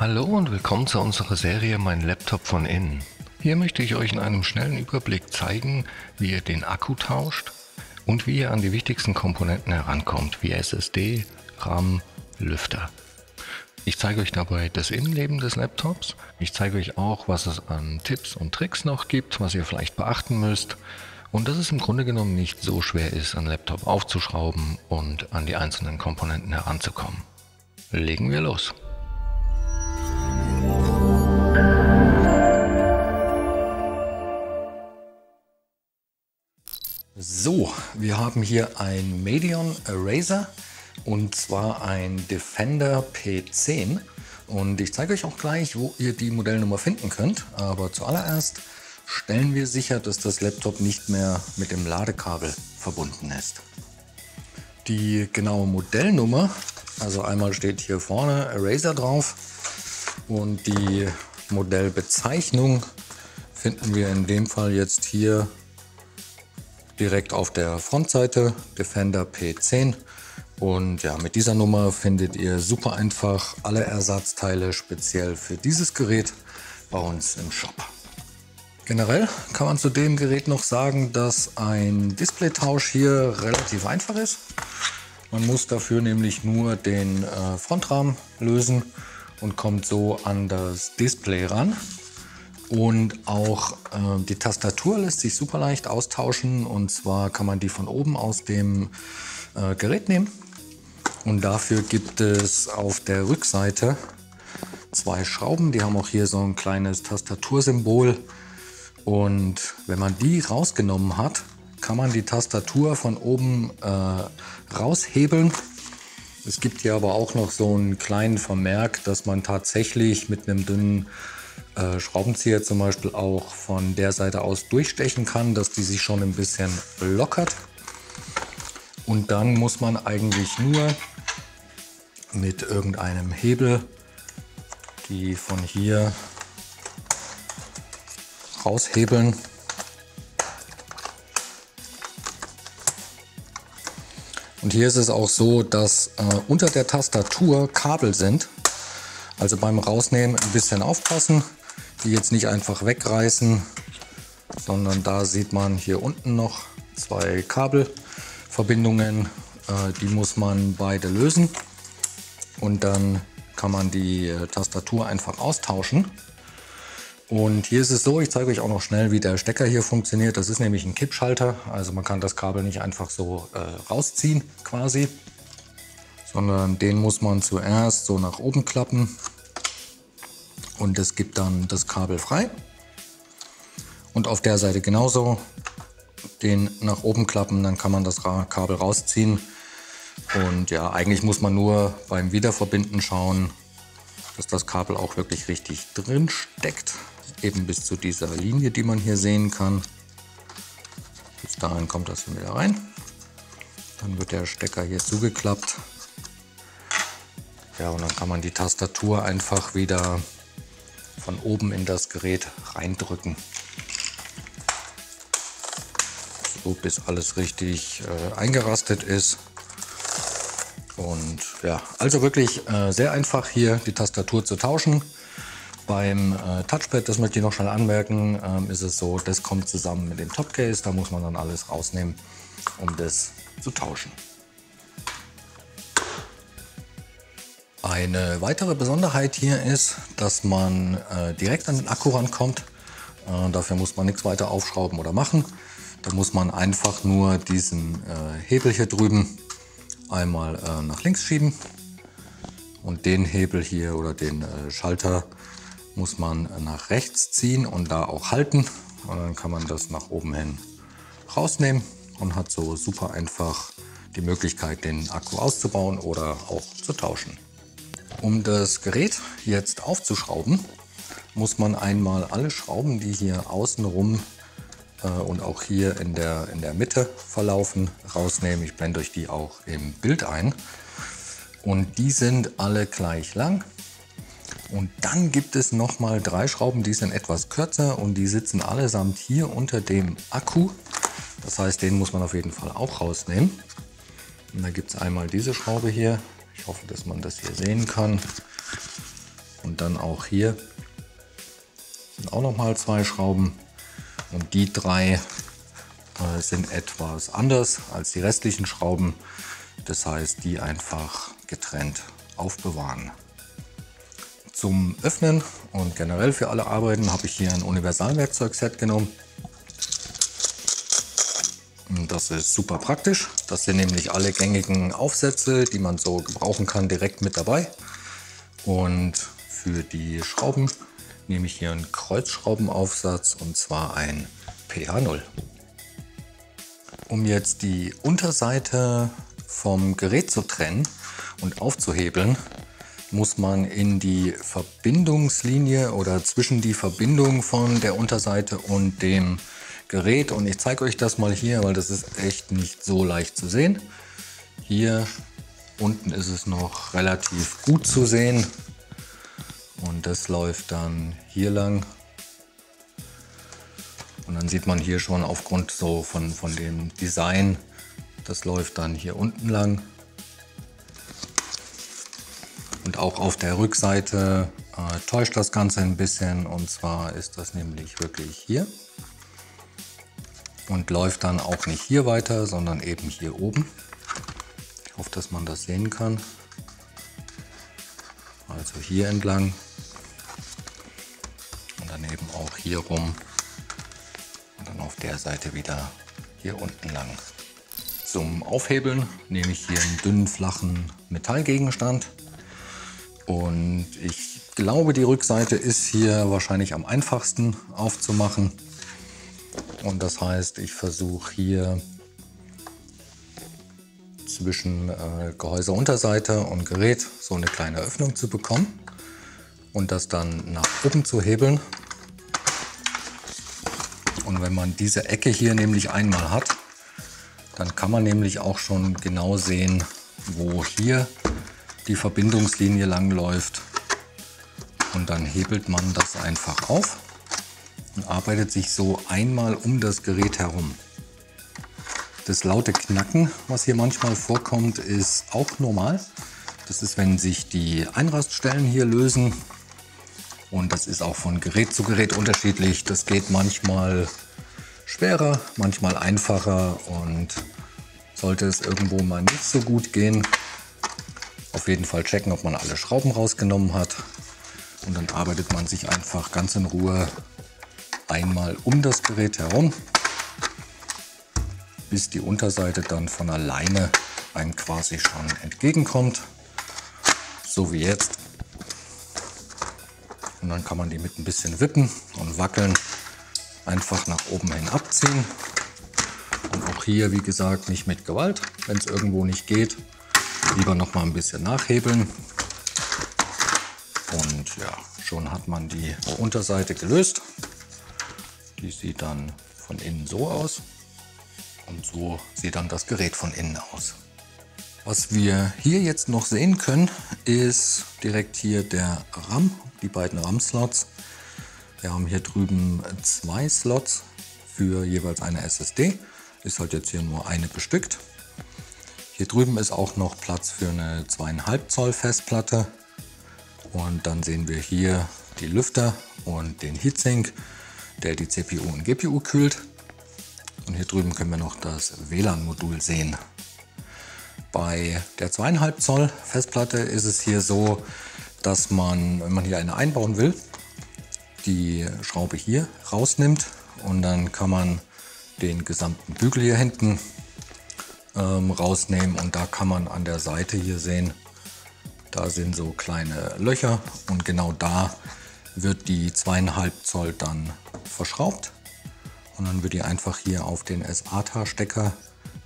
Hallo und willkommen zu unserer Serie Mein Laptop von innen. Hier möchte ich euch in einem schnellen Überblick zeigen, wie ihr den Akku tauscht und wie ihr an die wichtigsten Komponenten herankommt, wie SSD, RAM, Lüfter. Ich zeige euch dabei das Innenleben des Laptops. Ich zeige euch auch, was es an Tipps und Tricks noch gibt, was ihr vielleicht beachten müsst und dass es im Grunde genommen nicht so schwer ist, einen Laptop aufzuschrauben und an die einzelnen Komponenten heranzukommen. Legen wir los! So, wir haben hier ein Medion Eraser und zwar ein Defender P10 und ich zeige euch auch gleich, wo ihr die Modellnummer finden könnt, aber zuallererst stellen wir sicher, dass das Laptop nicht mehr mit dem Ladekabel verbunden ist. Die genaue Modellnummer, also einmal steht hier vorne Eraser drauf und die Modellbezeichnung finden wir in dem Fall jetzt hier direkt auf der Frontseite, Defender P10. Und ja, mit dieser Nummer findet ihr super einfach alle Ersatzteile speziell für dieses Gerät bei uns im Shop. Generell kann man zu dem Gerät noch sagen, dass ein Displaytausch hier relativ einfach ist. Man muss dafür nämlich nur den Frontrahmen lösen und kommt so an das Display ran. Und auch die Tastatur lässt sich super leicht austauschen, und zwar kann man die von oben aus dem Gerät nehmen. Und dafür gibt es auf der Rückseite zwei Schrauben, die haben auch hier so ein kleines Tastatursymbol. Und wenn man die rausgenommen hat, kann man die Tastatur von oben raushebeln. Es gibt hier aber auch noch so einen kleinen Vermerk, dass man tatsächlich mit einem dünnen Schraubenzieher zum Beispiel auch von der Seite aus durchstechen kann, dass die sich schon ein bisschen lockert. Und dann muss man eigentlich nur mit irgendeinem Hebel die von hier raushebeln. Und hier ist es auch so, dass unter der Tastatur Kabel sind. Also beim Rausnehmen ein bisschen aufpassen, die jetzt nicht einfach wegreißen, sondern da sieht man hier unten noch zwei Kabelverbindungen. Die muss man beide lösen und dann kann man die Tastatur einfach austauschen. Und hier ist es so, ich zeige euch auch noch schnell, wie der Stecker hier funktioniert. Das ist nämlich ein Kippschalter, also man kann das Kabel nicht einfach so rausziehen quasi, sondern den muss man zuerst so nach oben klappen und es gibt dann das Kabel frei. Und auf der Seite genauso, den nach oben klappen, dann kann man das Kabel rausziehen. Und ja, eigentlich muss man nur beim Wiederverbinden schauen, dass das Kabel auch wirklich richtig drin steckt, eben bis zu dieser Linie, die man hier sehen kann. Bis dahin kommt das hier wieder rein. Dann wird der Stecker hier zugeklappt. Ja, und dann kann man die Tastatur einfach wieder von oben in das Gerät reindrücken. So, bis alles richtig eingerastet ist. Und ja, also wirklich sehr einfach hier die Tastatur zu tauschen. Beim Touchpad, das möchte ich noch schnell anmerken, ist es so, das kommt zusammen mit dem Topcase. Da muss man dann alles rausnehmen, um das zu tauschen. Eine weitere Besonderheit hier ist, dass man direkt an den Akku rankommt. Dafür muss man nichts weiter aufschrauben oder machen. Da muss man einfach nur diesen Hebel hier drüben einmal nach links schieben. Und den Hebel hier oder den Schalter muss man nach rechts ziehen und da auch halten. Und dann kann man das nach oben hin rausnehmen und hat so super einfach die Möglichkeit, den Akku auszubauen oder auch zu tauschen. Um das Gerät jetzt aufzuschrauben, muss man einmal alle Schrauben, die hier außenrum und auch hier in der Mitte verlaufen, rausnehmen. Ich blende euch die auch im Bild ein. Und die sind alle gleich lang. Und dann gibt es nochmal 3 Schrauben, die sind etwas kürzer und die sitzen allesamt hier unter dem Akku. Das heißt, den muss man auf jeden Fall auch rausnehmen. Und da gibt es einmal diese Schraube hier. Ich hoffe, dass man das hier sehen kann. Und dann auch hier sind auch noch mal 2 Schrauben. Und die 3 sind etwas anders als die restlichen Schrauben. Das heißt, die einfach getrennt aufbewahren. Zum Öffnen und generell für alle Arbeiten habe ich hier ein Universalwerkzeugset genommen. Das ist super praktisch. Das sind nämlich alle gängigen Aufsätze, die man so gebrauchen kann, direkt mit dabei. Und für die Schrauben nehme ich hier einen Kreuzschraubenaufsatz, und zwar ein PH0. Um jetzt die Unterseite vom Gerät zu trennen und aufzuhebeln, muss man in die Verbindungslinie oder zwischen die Verbindung von der Unterseite und dem Gerät, und ich zeige euch das mal hier, weil das ist echt nicht so leicht zu sehen. Hier unten ist es noch relativ gut zu sehen und das läuft dann hier lang. Und dann sieht man hier schon aufgrund so von dem Design, das läuft dann hier unten lang. Und auch auf der Rückseite täuscht das Ganze ein bisschen, und zwar ist das nämlich wirklich hier. Und läuft dann auch nicht hier weiter, sondern eben hier oben. Ich hoffe, dass man das sehen kann. Also hier entlang und dann eben auch hier rum und dann auf der Seite wieder hier unten lang. Zum Aufhebeln nehme ich hier einen dünnen, flachen Metallgegenstand. Und ich glaube, die Rückseite ist hier wahrscheinlich am einfachsten aufzumachen. Und das heißt, ich versuche hier zwischen Gehäuseunterseite und Gerät so eine kleine Öffnung zu bekommen und das dann nach oben zu hebeln. Und wenn man diese Ecke hier nämlich einmal hat, dann kann man nämlich auch schon genau sehen, wo hier die Verbindungslinie lang läuft. Und dann hebelt man das einfach auf und arbeitet sich so einmal um das Gerät herum. Das laute Knacken, was hier manchmal vorkommt, ist auch normal. Das ist, wenn sich die Einraststellen hier lösen. Und das ist auch von Gerät zu Gerät unterschiedlich. Das geht manchmal schwerer, manchmal einfacher, und sollte es irgendwo mal nicht so gut gehen, auf jeden Fall checken, ob man alle Schrauben rausgenommen hat. Und dann arbeitet man sich einfach ganz in Ruhe einmal um das Gerät herum, bis die Unterseite dann von alleine einem quasi schon entgegenkommt, so wie jetzt. Und dann kann man die mit ein bisschen Wippen und Wackeln einfach nach oben hin abziehen. Und auch hier, wie gesagt, nicht mit Gewalt. Wenn es irgendwo nicht geht, lieber noch mal ein bisschen nachhebeln. Und ja, schon hat man die Unterseite gelöst. Die sieht dann von innen so aus. Und so sieht dann das Gerät von innen aus. Was wir hier jetzt noch sehen können, ist direkt hier der RAM, die beiden RAM-Slots. Wir haben hier drüben 2 Slots für jeweils eine SSD. Ist halt jetzt hier nur eine bestückt. Hier drüben ist auch noch Platz für eine 2,5 Zoll Festplatte. Und dann sehen wir hier die Lüfter und den Heatsink, der die CPU und GPU kühlt. Und hier drüben können wir noch das WLAN-Modul sehen. Bei der 2,5 Zoll Festplatte ist es hier so, dass man, wenn man hier eine einbauen will, die Schraube hier rausnimmt und dann kann man den gesamten Bügel hier hinten rausnehmen, und da kann man an der Seite hier sehen, da sind so kleine Löcher, und genau da wird die 2,5 Zoll dann verschraubt, und dann wird die einfach hier auf den SATA-Stecker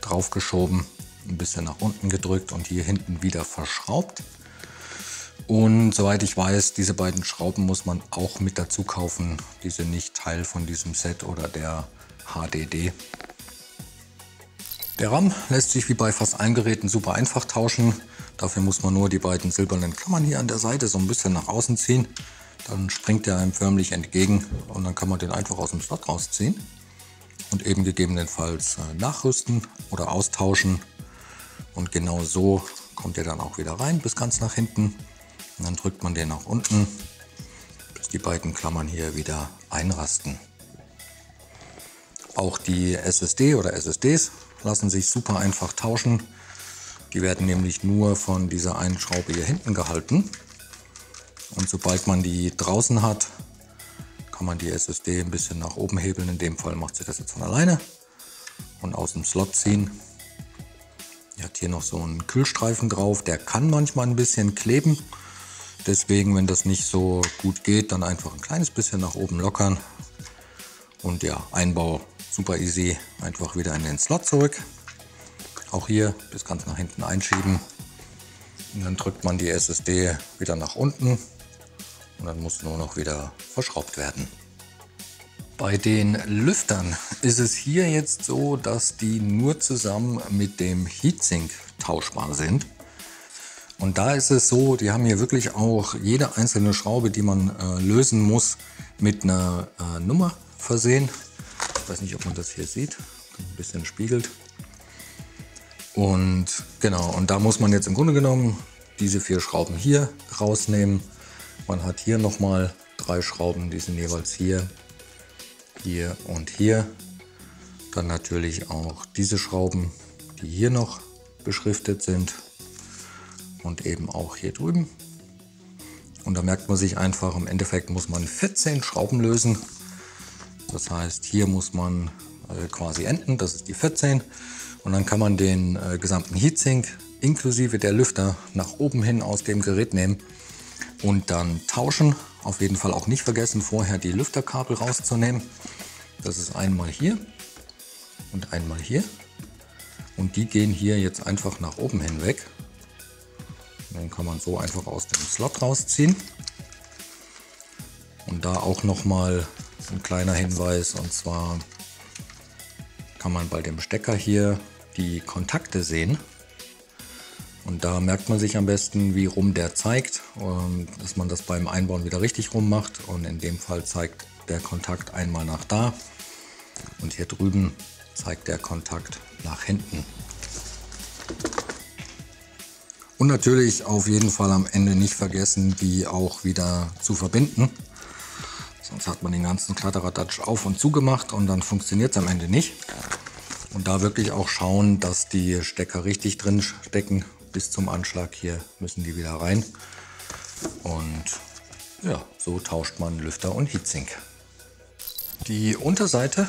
draufgeschoben, ein bisschen nach unten gedrückt und hier hinten wieder verschraubt. Und soweit ich weiß, diese beiden Schrauben muss man auch mit dazu kaufen. Die sind nicht Teil von diesem Set oder der HDD. Der RAM lässt sich wie bei fast allen Geräten super einfach tauschen. Dafür muss man nur die beiden silbernen Klammern hier an der Seite so ein bisschen nach außen ziehen. Dann springt er einem förmlich entgegen und dann kann man den einfach aus dem Slot rausziehen und eben gegebenenfalls nachrüsten oder austauschen. Und genau so kommt er dann auch wieder rein bis ganz nach hinten. Und dann drückt man den nach unten die beiden Klammern hier wieder einrasten. Auch die SSD oder SSDs lassen sich super einfach tauschen. Die werden nämlich nur von dieser einen Schraube hier hinten gehalten. Und sobald man die draußen hat, kann man die SSD ein bisschen nach oben hebeln. In dem Fall macht sie das jetzt von alleine. Und aus dem Slot ziehen. Die hat hier noch so einen Kühlstreifen drauf. Der kann manchmal ein bisschen kleben. Deswegen, wenn das nicht so gut geht, dann einfach ein kleines bisschen nach oben lockern. Und ja, Einbau super easy. Einfach wieder in den Slot zurück. Auch hier bis ganz nach hinten einschieben. Und dann drückt man die SSD wieder nach unten. Und dann muss nur noch wieder verschraubt werden. Bei den Lüftern ist es hier jetzt so, dass die nur zusammen mit dem Heatsink tauschbar sind. Und da ist es so, die haben hier wirklich auch jede einzelne Schraube, die man lösen muss, mit einer Nummer versehen. Ich weiß nicht, ob man das hier sieht, ein bisschen spiegelt. Und genau, und da muss man jetzt im Grunde genommen diese 4 Schrauben hier rausnehmen. Man hat hier nochmal 3 Schrauben, die sind jeweils hier, hier und hier. Dann natürlich auch diese Schrauben, die hier noch beschriftet sind und eben auch hier drüben. Und da merkt man sich einfach, im Endeffekt muss man 14 Schrauben lösen. Das heißt, hier muss man quasi enden, das ist die 14. Und dann kann man den gesamten Heatsink inklusive der Lüfter nach oben hin aus dem Gerät nehmen und dann tauschen. Auf jeden Fall auch nicht vergessen, vorher die Lüfterkabel rauszunehmen. Das ist einmal hier und einmal hier. Und die gehen hier jetzt einfach nach oben hin weg. Und dann kann man so einfach aus dem Slot rausziehen. Und da auch nochmal ein kleiner Hinweis, und zwar kann man bei dem Stecker hier die Kontakte sehen. Und da merkt man sich am besten, wie rum der zeigt, dass man das beim Einbauen wieder richtig rum macht. Und in dem Fall zeigt der Kontakt einmal nach da und hier drüben zeigt der Kontakt nach hinten. Und natürlich auf jeden Fall am Ende nicht vergessen, die auch wieder zu verbinden. Sonst hat man den ganzen Kladderadatsch auf und zu gemacht und dann funktioniert es am Ende nicht. Und da wirklich auch schauen, dass die Stecker richtig drin stecken. Bis zum Anschlag hier müssen die wieder rein. Und ja, so tauscht man Lüfter und Heatsink. Die Unterseite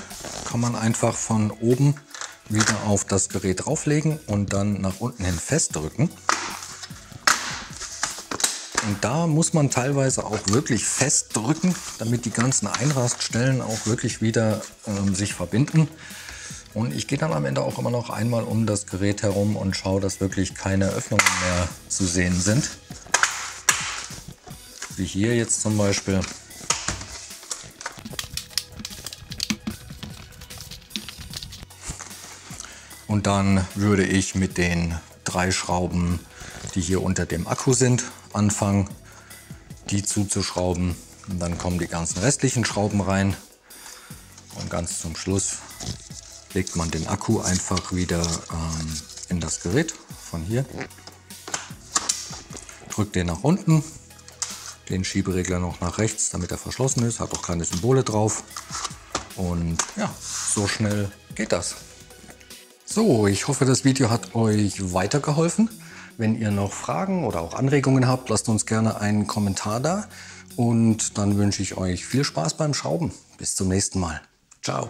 kann man einfach von oben wieder auf das Gerät drauflegen und dann nach unten hin festdrücken. Und da muss man teilweise auch wirklich festdrücken, damit die ganzen Einraststellen auch wirklich wieder sich verbinden. Und ich gehe dann am Ende auch immer noch einmal um das Gerät herum und schaue, dass wirklich keine Öffnungen mehr zu sehen sind. Wie hier jetzt zum Beispiel. Und dann würde ich mit den 3 Schrauben, die hier unter dem Akku sind, anfangen, die zuzuschrauben. Und dann kommen die ganzen restlichen Schrauben rein. Und ganz zum Schluss legt man den Akku einfach wieder in das Gerät von hier. Drückt den nach unten, den Schieberegler noch nach rechts, damit er verschlossen ist. Hat auch kleine Symbole drauf. Und ja, so schnell geht das. So, ich hoffe, das Video hat euch weitergeholfen. Wenn ihr noch Fragen oder auch Anregungen habt, lasst uns gerne einen Kommentar da. Und dann wünsche ich euch viel Spaß beim Schrauben. Bis zum nächsten Mal. Ciao.